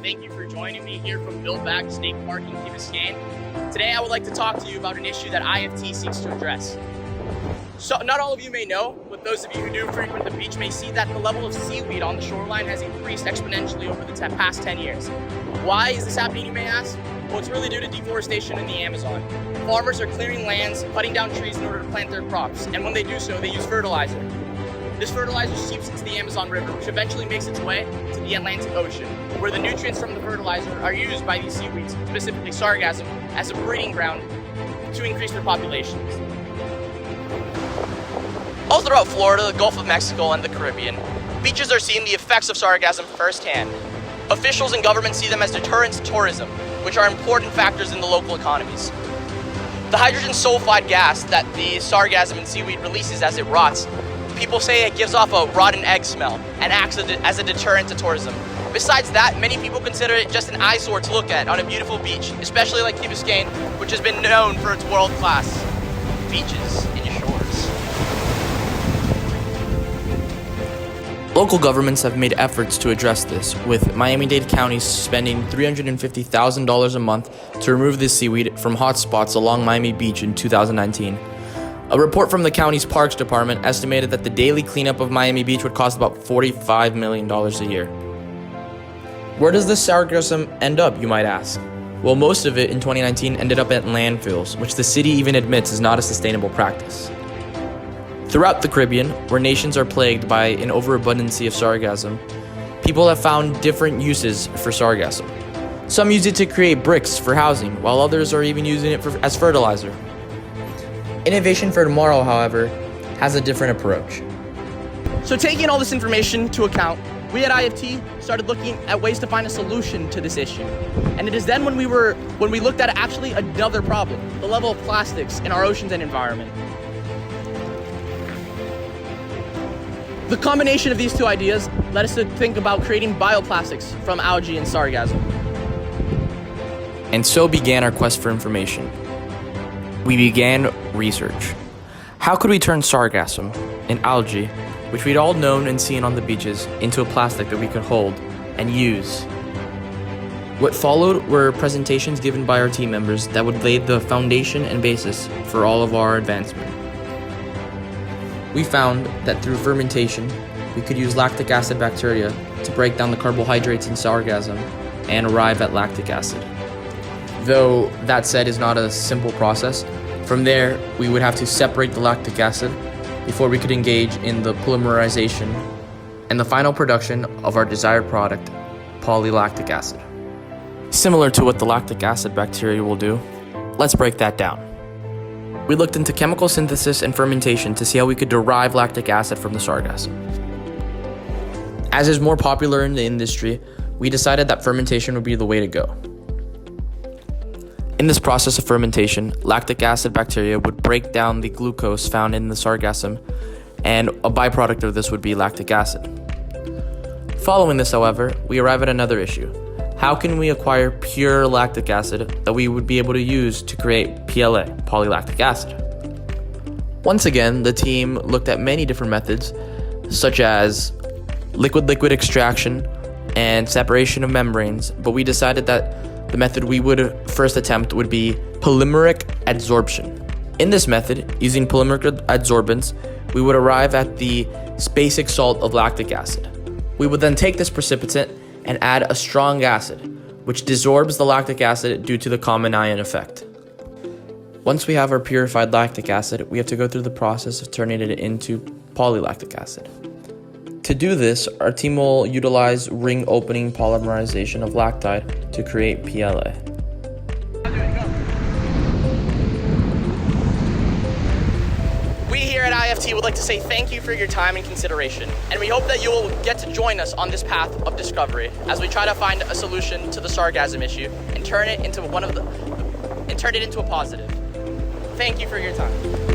thank you for joining me here from Bill Bag State Park in Key Biscayne. Today I would like to talk to you about an issue that IFT seeks to address. So not all of you may know, but those of you who do frequent the beach may see that the level of seaweed on the shoreline has increased exponentially over the past 10 years. Why is this happening, you may ask? Well, it's really due to deforestation in the Amazon. Farmers are clearing lands, cutting down trees in order to plant their crops, and when they do so, they use fertilizer. This fertilizer seeps into the Amazon River, which eventually makes its way to the Atlantic Ocean, where the nutrients from the fertilizer are used by these seaweeds, specifically sargassum, as a breeding ground to increase their populations. All throughout Florida, the Gulf of Mexico, and the Caribbean, beaches are seeing the effects of sargassum firsthand. Officials and governments see them as deterrents to tourism, which are important factors in the local economies. The hydrogen sulfide gas that the sargassum and seaweed releases as it rots, people say it gives off a rotten egg smell and acts as a deterrent to tourism. Besides that, many people consider it just an eyesore to look at on a beautiful beach, especially like Key Biscayne, which has been known for its world-class beaches and shores. Local governments have made efforts to address this, with Miami-Dade County spending $350,000 a month to remove this seaweed from hotspots along Miami Beach in 2019. A report from the county's Parks Department estimated that the daily cleanup of Miami Beach would cost about $45 million a year. Where does this sargassum end up, you might ask? Well, most of it in 2019 ended up at landfills, which the city even admits is not a sustainable practice. Throughout the Caribbean, where nations are plagued by an overabundance of sargassum, people have found different uses for sargassum. Some use it to create bricks for housing, while others are even using it as fertilizer. Innovation for Tomorrow, however, has a different approach. So taking all this information to account, we at IFT started looking at ways to find a solution to this issue. And it is then when we looked at actually another problem, the level of plastics in our oceans and environment. The combination of these two ideas led us to think about creating bioplastics from algae and sargassum. And so began our quest for information. We began research. How could we turn sargassum, an algae, which we'd all known and seen on the beaches, into a plastic that we could hold and use? What followed were presentations given by our team members that would lay the foundation and basis for all of our advancement. We found that through fermentation, we could use lactic acid bacteria to break down the carbohydrates in sargassum and arrive at lactic acid. Though that said is not a simple process, from there we would have to separate the lactic acid before we could engage in the polymerization and the final production of our desired product, polylactic acid. Similar to what the lactic acid bacteria will do, let's break that down. We looked into chemical synthesis and fermentation to see how we could derive lactic acid from the sargassum. As is more popular in the industry, we decided that fermentation would be the way to go. In this process of fermentation, lactic acid bacteria would break down the glucose found in the sargassum, and a byproduct of this would be lactic acid. Following this, however, we arrive at another issue. How can we acquire pure lactic acid that we would be able to use to create PLA, polylactic acid? Once again, the team looked at many different methods, such as liquid-liquid extraction and separation of membranes, but we decided that the method we would first attempt would be polymeric adsorption. In this method, using polymeric adsorbents, we would arrive at the basic salt of lactic acid. We would then take this precipitate and add a strong acid, which desorbs the lactic acid due to the common ion effect. Once we have our purified lactic acid, we have to go through the process of turning it into polylactic acid. To do this, our team will utilize ring opening polymerization of lactide to create PLA. We here at IFT would like to say thank you for your time and consideration, and we hope that you will get to join us on this path of discovery as we try to find a solution to the sargassum issue and turn it into a positive. Thank you for your time.